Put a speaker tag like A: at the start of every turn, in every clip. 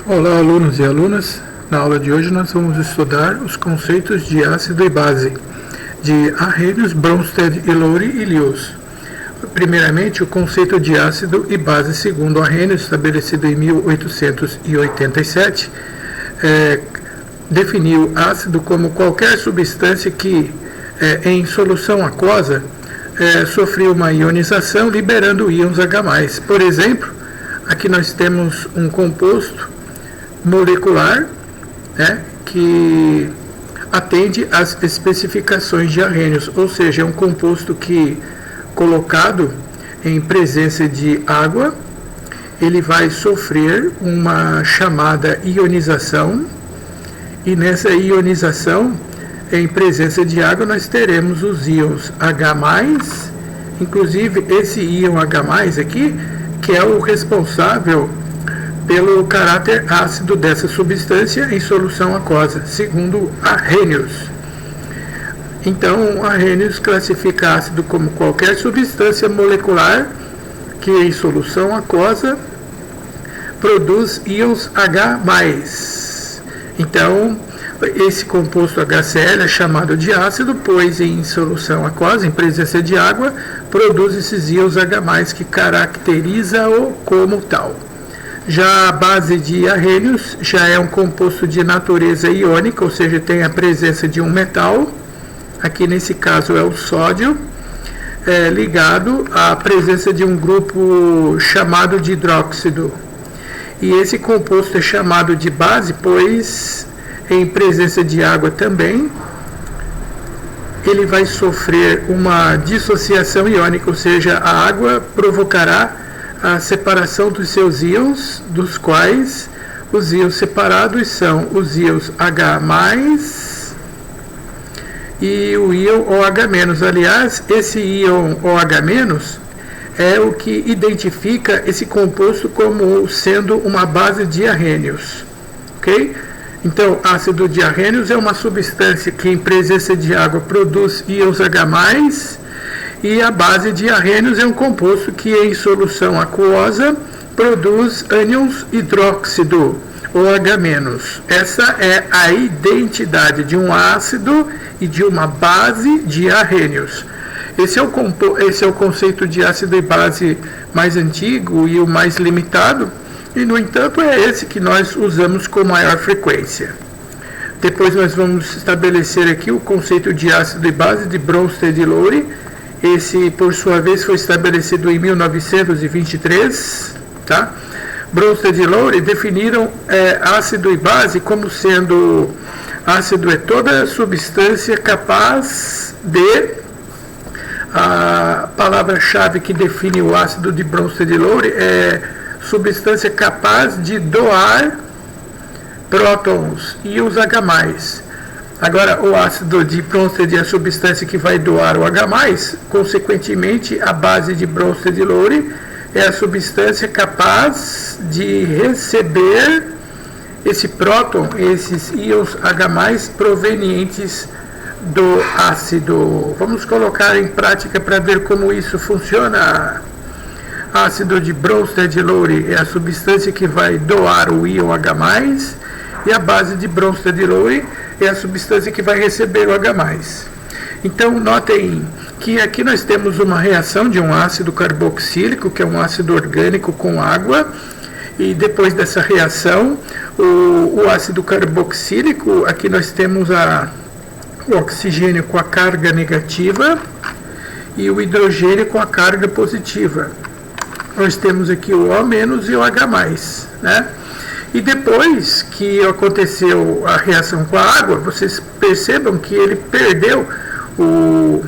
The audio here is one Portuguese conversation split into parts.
A: Olá, alunos e alunas. Na aula de hoje nós vamos estudar os conceitos de ácido e base de Arrhenius, Bronsted, Illouri e Lewis. Primeiramente, o conceito de ácido e base segundo Arrhenius, estabelecido em 1887, definiu ácido como qualquer substância que, em solução aquosa, sofreu uma ionização liberando íons H+. Por exemplo, aqui nós temos um composto molecular, que atende às especificações de Arrhenius, ou seja, é um composto que, colocado em presença de água, ele vai sofrer uma chamada ionização, e nessa ionização, em presença de água, nós teremos os íons H+, inclusive esse íon H+, aqui, que é o responsável pelo caráter ácido dessa substância em solução aquosa, segundo Arrhenius. Então, Arrhenius classifica ácido como qualquer substância molecular que em solução aquosa produz íons H+. Então, esse composto HCl é chamado de ácido, pois em solução aquosa, em presença de água, produz esses íons H+, que caracteriza-o como tal. Já a base de Arrhenius já é um composto de natureza iônica, ou seja, tem a presença de um metal, aqui nesse caso é o sódio, ligado à presença de um grupo chamado de hidróxido. E esse composto é chamado de base, pois em presença de água também, ele vai sofrer uma dissociação iônica, ou seja, a água provocará a separação dos seus íons, dos quais os íons separados são os íons H+, e o íon OH-. Aliás, esse íon OH- é o que identifica esse composto como sendo uma base de Arrhenius. Ok? Então, ácido de Arrhenius é uma substância que em presença de água produz íons H+, e a base de Arrhenius é um composto que em solução aquosa produz ânions hidróxido, OH-. Essa é a identidade de um ácido e de uma base de Arrhenius. Esse é o conceito de ácido e base mais antigo e o mais limitado, e no entanto é esse que nós usamos com maior frequência. Depois nós vamos estabelecer aqui o conceito de ácido e base de Bronsted e Illouri. Esse, por sua vez, foi estabelecido em 1923, tá? Bronsted e Illouri definiram ácido e base como sendo: ácido é toda substância capaz de... A palavra-chave que define o ácido de Bronsted e Illouri é substância capaz de doar prótons, íons H+. Agora, o ácido de Bronsted é a substância que vai doar o H+, consequentemente, a base de Bronsted e Illouri é a substância capaz de receber esse próton, esses íons H+, provenientes do ácido. Vamos colocar em prática para ver como isso funciona. Ácido de Bronsted e Illouri é a substância que vai doar o íon H+, e a base de Bronsted e Illouri é a substância que vai receber o H+. Então, notem que aqui nós temos uma reação de um ácido carboxílico, que é um ácido orgânico com água, e depois dessa reação, o ácido carboxílico, aqui nós temos o oxigênio com a carga negativa e o hidrogênio com a carga positiva. Nós temos aqui o O- e o H+, né? E depois que aconteceu a reação com a água, vocês percebam que ele perdeu o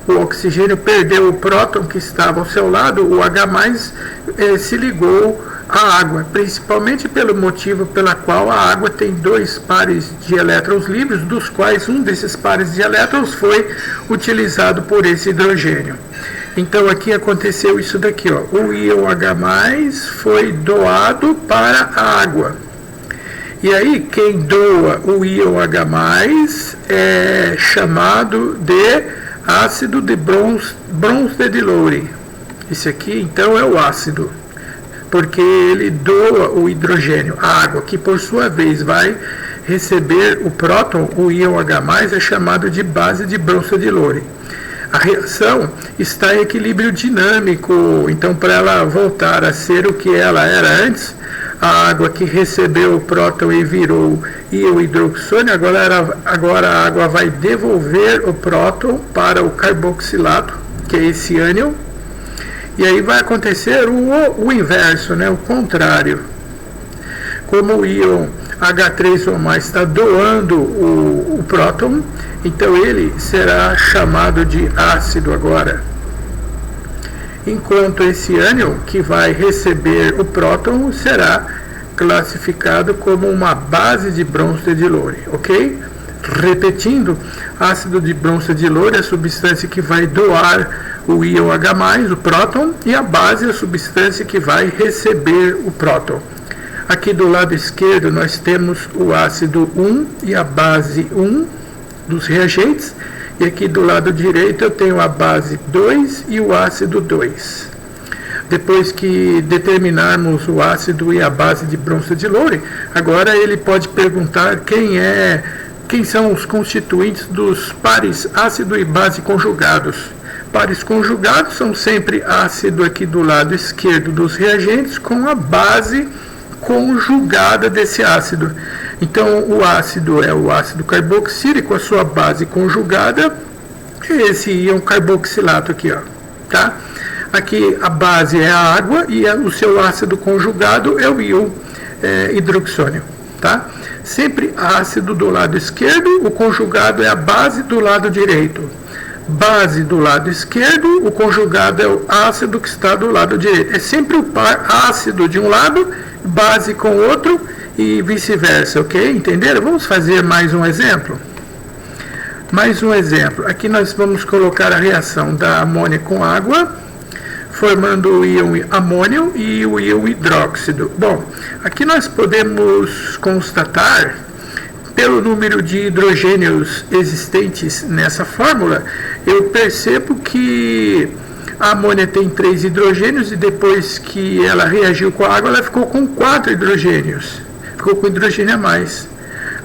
A: oxigênio, perdeu o próton que estava ao seu lado, o H+, se ligou à água, principalmente pelo motivo pela qual a água tem dois pares de elétrons livres, dos quais um desses pares de elétrons foi utilizado por esse hidrogênio. Então aqui aconteceu isso daqui, ó. O íon H+ foi doado para a água. E aí quem doa o íon H+ é chamado de ácido de Bronsted e Illouri. Esse aqui então é o ácido. porque ele doa o hidrogênio. A água, que por sua vez vai receber o próton, o íon H+, é chamado de base de Bronsted-Lowry. A reação está em equilíbrio dinâmico, então para ela voltar a ser o que ela era antes, a água que recebeu o próton e virou íon hidroxônio, agora a água vai devolver o próton para o carboxilato, que é esse ânion, e aí vai acontecer o inverso, né, o contrário. Como o íon H3O+, está doando o próton, então ele será chamado de ácido agora. Enquanto esse ânion, que vai receber o próton, será classificado como uma base de Bronsted-Lowry, ok? Repetindo, ácido de Bronsted-Lowry é a substância que vai doar o íon H+, o próton, e a base é a substância que vai receber o próton. Aqui do lado esquerdo nós temos o ácido 1 e a base 1 dos reagentes, e aqui do lado direito eu tenho a base 2 e o ácido 2. Depois que determinarmos o ácido e a base de Bronsted-Lowry, agora ele pode perguntar quem são os constituintes dos pares ácido e base conjugados. Pares conjugados são sempre ácido aqui do lado esquerdo dos reagentes com a base conjugada desse ácido. Então o ácido é o ácido carboxílico, a sua base conjugada é esse íon carboxilato aqui, ó, tá? Aqui a base é a água e o seu ácido conjugado é o íon hidroxônio, tá? Sempre ácido do lado esquerdo, o conjugado é a base do lado direito. Base do lado esquerdo, o conjugado é o ácido que está do lado direito. É sempre o par ácido de um lado, base com o outro e vice-versa, ok? Entenderam? Vamos fazer mais um exemplo? Mais um exemplo. Aqui nós vamos colocar a reação da amônia com água, formando o íon amônio e o íon hidróxido. Bom, aqui nós podemos constatar, pelo número de hidrogênios existentes nessa fórmula, eu percebo que a amônia tem 3 hidrogênios e depois que ela reagiu com a água, ela ficou com 4 hidrogênios. Ficou com hidrogênio a mais.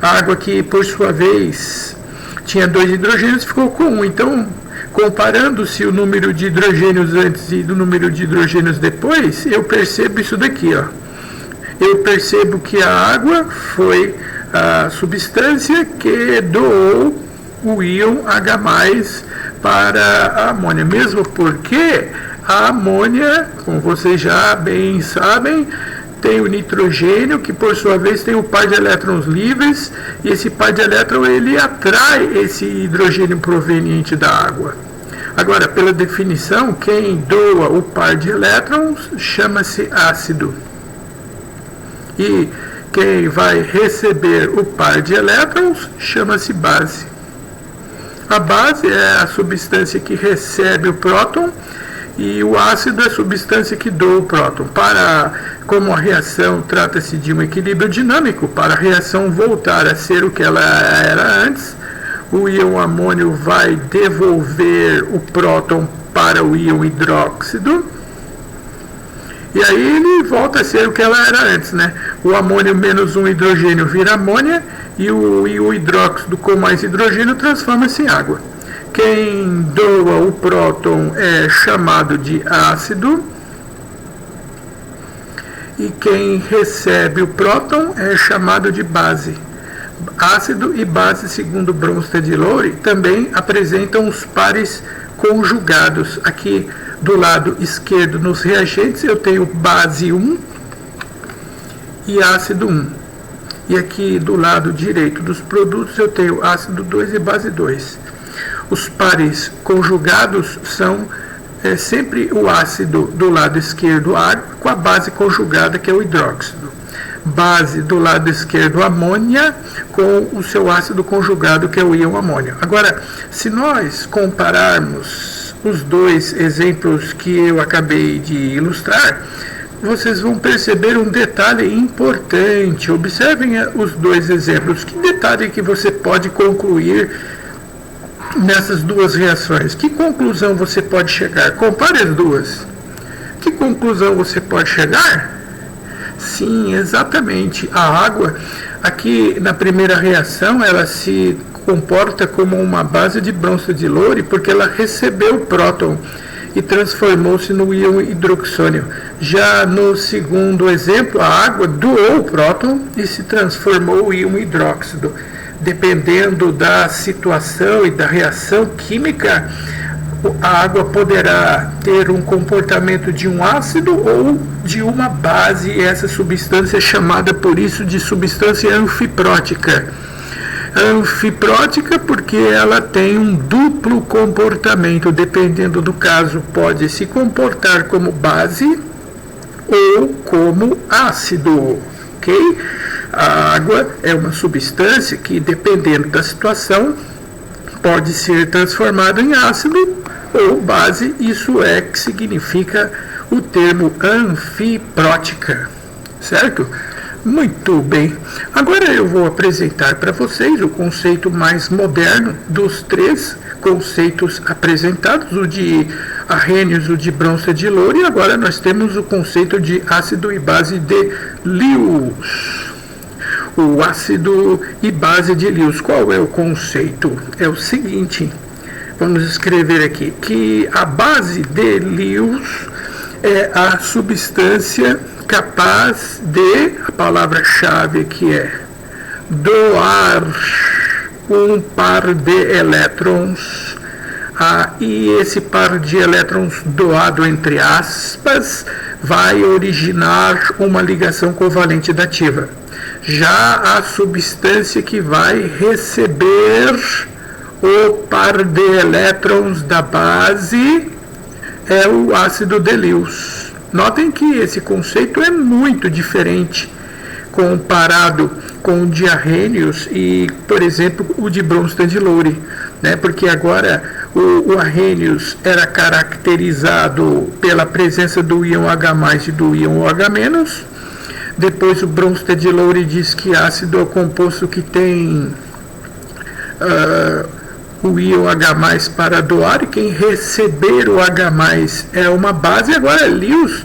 A: A água, que por sua vez tinha 2 hidrogênios, ficou com 1. Então, comparando-se o número de hidrogênios antes e do número de hidrogênios depois, eu percebo isso daqui, ó. Eu percebo que a água foi a substância que doou o íon H+ para a amônia, mesmo porque a amônia, como vocês já bem sabem, tem o nitrogênio, que por sua vez tem o par de elétrons livres, e esse par de elétrons ele atrai esse hidrogênio proveniente da água. Agora, pela definição, quem doa o par de elétrons chama-se ácido. E quem vai receber o par de elétrons chama-se base. A base é a substância que recebe o próton e o ácido é a substância que doa o próton. Como a reação trata-se de um equilíbrio dinâmico, para a reação voltar a ser o que ela era antes, o íon amônio vai devolver o próton para o íon hidróxido, e aí ele volta a ser o que ela era antes, né? O amônio menos um hidrogênio vira amônia e o hidróxido com mais hidrogênio transforma-se em água. Quem doa o próton é chamado de ácido e quem recebe o próton é chamado de base. Ácido e base, segundo Bronsted-Lowry, também apresentam os pares conjugados. Aqui do lado esquerdo, nos reagentes, eu tenho base 1 e ácido 1. E aqui do lado direito dos produtos, eu tenho ácido 2 e base 2. Os pares conjugados são sempre o ácido do lado esquerdo, água, com a base conjugada, que é o hidróxido. Base do lado esquerdo, amônia, com o seu ácido conjugado, que é o íon amônio. Agora, se nós compararmos os dois exemplos que eu acabei de ilustrar, vocês vão perceber um detalhe importante. Observem os dois exemplos. Que detalhe que você pode concluir nessas duas reações? Que conclusão você pode chegar? Compare as duas. Que conclusão você pode chegar? sim, exatamente. A água, aqui na primeira reação, ela se comporta como uma base de bronçodilure porque ela recebeu o próton e transformou-se no íon hidroxônio. Já no segundo exemplo, a água doou o próton e se transformou em íon hidróxido. Dependendo da situação e da reação química, a água poderá ter um comportamento de um ácido ou de uma base, e essa substância é chamada por isso de substância anfiprótica. Anfiprótica porque ela tem um duplo comportamento, dependendo do caso, pode se comportar como base ou como ácido, ok? A água é uma substância que, dependendo da situação, pode ser transformada em ácido ou base, isso é que significa o termo anfiprótica, certo? Muito bem. Agora eu vou apresentar para vocês o conceito mais moderno dos três conceitos apresentados, o de Arrhenius, o de bronçodilure, e agora nós temos o conceito de ácido e base de Lewis. O ácido e base de Lewis, qual é o conceito? É o seguinte, vamos escrever aqui, que a base de Lewis é a substância capaz de, a palavra-chave aqui é doar um par de elétrons, e esse par de elétrons doado entre aspas vai originar uma ligação covalente dativa. Já a substância que vai receber o par de elétrons da base é o ácido de Lewis. Notem que esse conceito é muito diferente comparado com o de Arrhenius e, por exemplo, o de bronçodilure, né? Porque agora o Arrhenius era caracterizado pela presença do íon H+, e do íon OH-. Depois o bronçodilure diz que ácido é o composto que tem o íon H+, para doar, e quem receber o H+, é uma base. Agora Lewis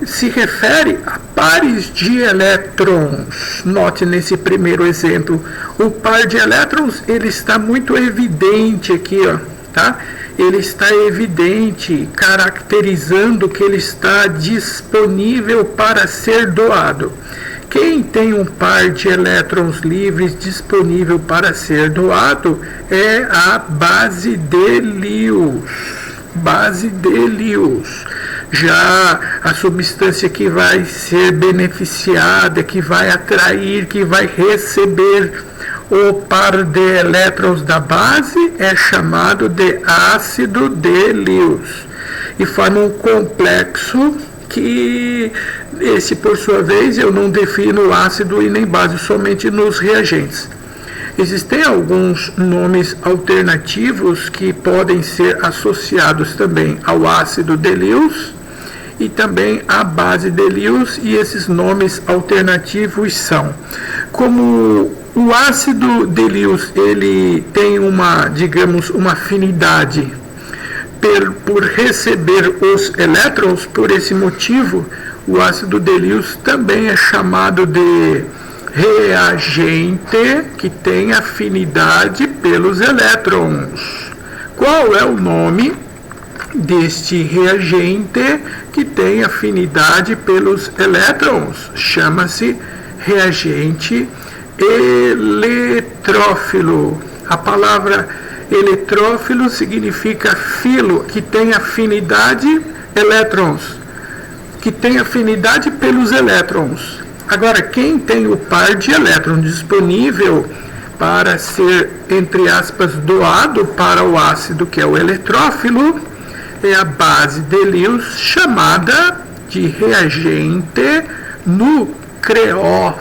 A: se refere a pares de elétrons. Note nesse primeiro exemplo, o par de elétrons, ele está muito evidente aqui, ó, tá? Ele está evidente, caracterizando que ele está disponível para ser doado. Quem tem um par de elétrons livres disponível para ser doado é a base de Lewis. Base de Lewis. Já a substância que vai ser beneficiada, que vai atrair, que vai receber o par de elétrons da base é chamado de ácido de Lewis. E forma um complexo que esse, por sua vez, eu não defino ácido e nem base, somente nos reagentes. Existem alguns nomes alternativos que podem ser associados também ao ácido de Lewis e também à base de Lewis, e esses nomes alternativos são, como o ácido de Lewis, ele tem uma, digamos, uma afinidade por receber os elétrons. Por esse motivo, o ácido de Lewis também é chamado de reagente que tem afinidade pelos elétrons. Qual é o nome deste reagente que tem afinidade pelos elétrons? Chama-se reagente eletrófilo. A palavra eletrófilo significa filo, que tem afinidade, elétrons, que tem afinidade pelos elétrons. Agora, quem tem o par de elétrons disponível para ser, entre aspas, doado para o ácido, que é o eletrófilo, é a base de Lewis, chamada de reagente nucleófilo.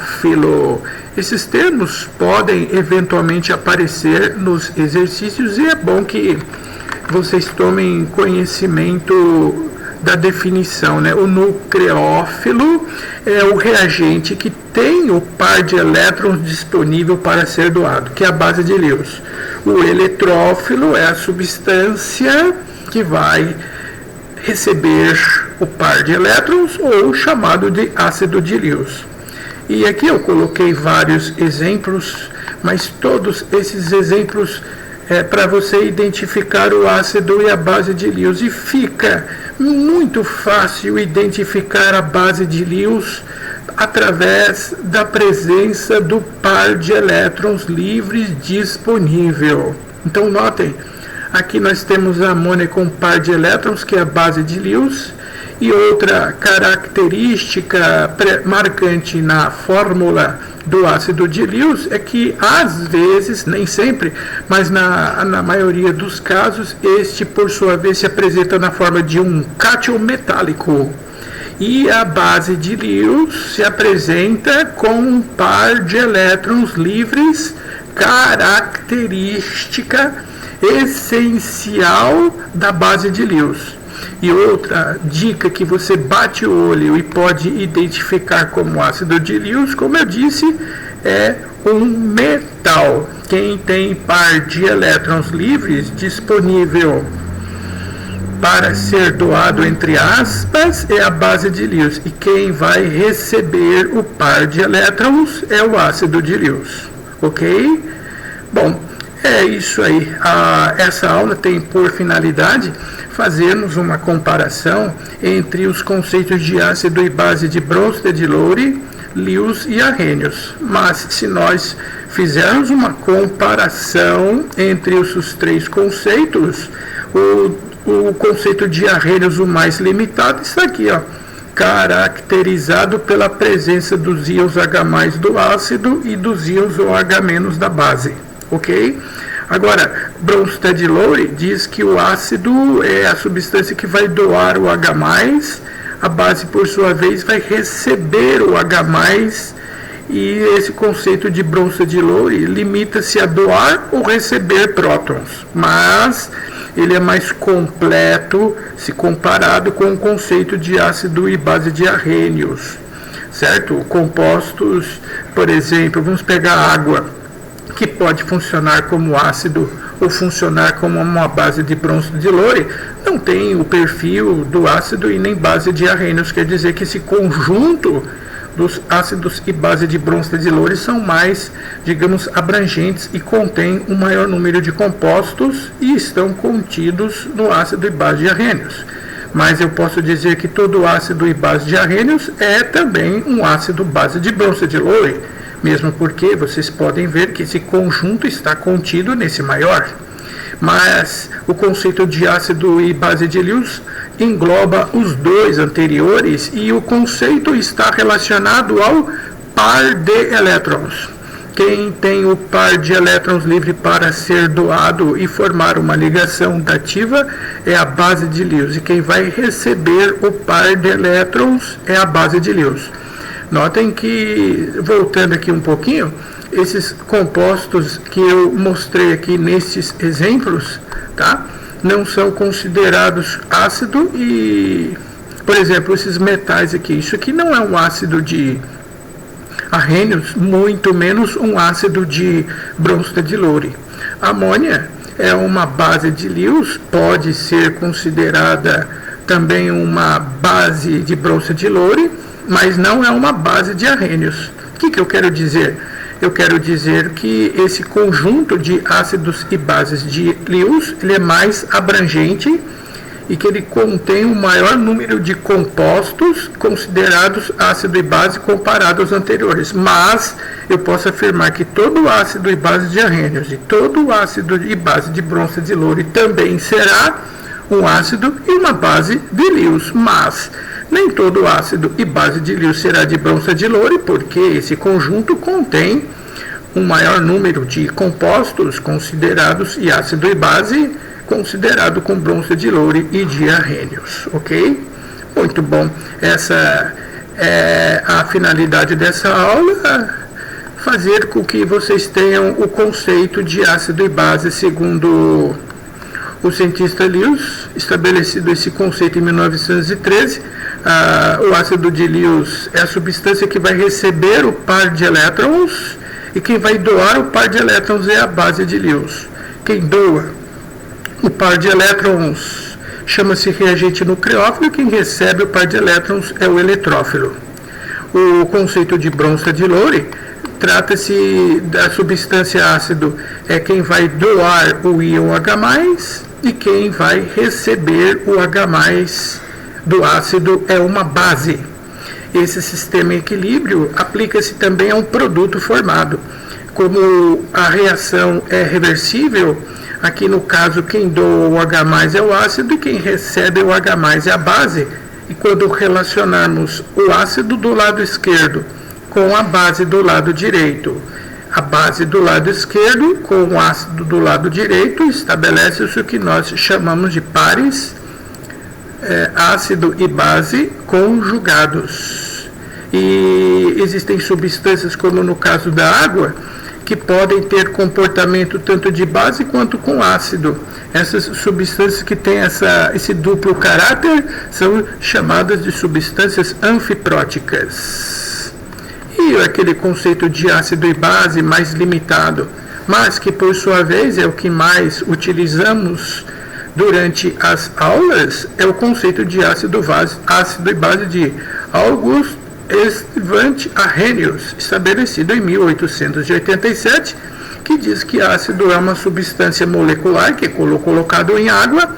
A: Esses termos podem eventualmente aparecer nos exercícios, e é bom que vocês tomem conhecimento da definição, né? O nucleófilo é o reagente que tem o par de elétrons disponível para ser doado, que é a base de Lewis. O eletrófilo é a substância que vai receber o par de elétrons, ou chamado de ácido de Lewis. E aqui eu coloquei vários exemplos, mas todos esses exemplos para você identificar o ácido e a base de Lewis. E fica muito fácil identificar a base de Lewis através da presença do par de elétrons livres disponível. Então notem, aqui nós temos a amônia com par de elétrons, que é a base de Lewis, e outra característica marcante na fórmula do ácido de Lewis é que, às vezes, nem sempre, mas na maioria dos casos, este, por sua vez, se apresenta na forma de um cátion metálico. E a base de Lewis se apresenta com um par de elétrons livres, característica essencial da base de Lewis. E outra dica que você bate o olho e pode identificar como ácido de Lewis, como eu disse, é um metal. Quem tem par de elétrons livres disponível para ser doado, entre aspas, é a base de Lewis. E quem vai receber o par de elétrons é o ácido de Lewis. Ok? Bom, é isso aí. Essa aula tem por finalidade fazermos uma comparação entre os conceitos de ácido e base de Bronsted-Lowry, Lewis e Arrhenius. Mas se nós fizermos uma comparação entre os três conceitos, o conceito de Arrhenius, o mais limitado, está aqui, ó, caracterizado pela presença dos íons H+ do ácido e dos íons OH- da base. Ok? Agora, Bronsted-Lowry diz que o ácido é a substância que vai doar o H+, a base, por sua vez, vai receber o H+, e esse conceito de Bronsted-Lowry limita-se a doar ou receber prótons, mas ele é mais completo se comparado com o conceito de ácido e base de Arrhenius, certo? Compostos, por exemplo, vamos pegar água, que pode funcionar como ácido ou funcionar como uma base de Bronsted-Lowry, não tem o perfil do ácido e nem base de Arrhenius. Quer dizer que esse conjunto dos ácidos e base de Bronsted-Lowry são mais, digamos, abrangentes e contêm um maior número de compostos e estão contidos no ácido e base de Arrhenius. Mas eu posso dizer que todo ácido e base de Arrhenius é também um ácido base de Bronsted-Lowry, mesmo porque vocês podem ver que esse conjunto está contido nesse maior. Mas o conceito de ácido e base de Lewis engloba os dois anteriores e o conceito está relacionado ao par de elétrons. Quem tem o par de elétrons livre para ser doado e formar uma ligação dativa é a base de Lewis, e quem vai receber o par de elétrons é a base de Lewis. Notem que, voltando aqui um pouquinho, esses compostos que eu mostrei aqui nesses exemplos, tá, não são considerados ácido e, por exemplo, esses metais aqui, isso aqui não é um ácido de Arrhenius, muito menos um ácido de Bronsted-Lowry. Amônia é uma base de Lewis, pode ser considerada também uma base de Bronsted-Lowry, mas não é uma base de Arrhenius. O que eu quero dizer? Eu quero dizer que esse conjunto de ácidos e bases de Lewis, ele é mais abrangente e que ele contém um maior número de compostos considerados ácido e base comparado aos anteriores. Mas eu posso afirmar que todo ácido e base de Arrhenius e todo ácido e base de Bronsted-Lowry também será um ácido e uma base de Lewis, mas nem todo ácido e base de Lewis será de Bronsted-Lowry, porque esse conjunto contém um maior número de compostos considerados e ácido e base considerado com Bronsted-Lowry e de Arrhenius, ok? Muito bom. Essa é a finalidade dessa aula, fazer com que vocês tenham o conceito de ácido e base segundo o cientista Lewis, estabelecido esse conceito em 1913. O ácido de Lewis é a substância que vai receber o par de elétrons e quem vai doar o par de elétrons é a base de Lewis. Quem doa o par de elétrons chama-se reagente nucleófilo e quem recebe o par de elétrons é o eletrófilo. O conceito de Bronsted-Lowry trata-se da substância ácido, é quem vai doar o íon H+, e quem vai receber o H+ do ácido é uma base. Esse sistema em equilíbrio aplica-se também a um produto formado. Como a reação é reversível, aqui no caso quem doa o H+ é o ácido e quem recebe o H+ é a base. E quando relacionarmos o ácido do lado esquerdo com a base do lado direito, a base do lado esquerdo com o ácido do lado direito, estabelece-se o que nós chamamos de pares ácido e base conjugados. E existem substâncias, como no caso da água, que podem ter comportamento tanto de base quanto com ácido. Essas substâncias que têm esse duplo caráter são chamadas de substâncias anfipróticas. E aquele conceito de ácido e base mais limitado, mas que por sua vez é o que mais utilizamos durante as aulas, é o conceito de ácido e base de August Estevan Arrhenius, estabelecido em 1887, que diz que ácido é uma substância molecular que, colocado em água,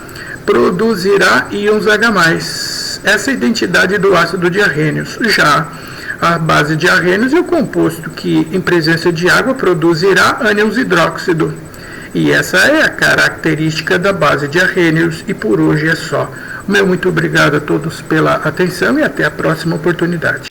A: produzirá íons H+. Essa é a identidade do ácido de Arrhenius. Já a base de Arrhenius é o composto que, em presença de água, produzirá ânions hidróxido. E essa é a característica da base de Arrhenius, e por hoje é só. Meu muito obrigado a todos pela atenção e até a próxima oportunidade.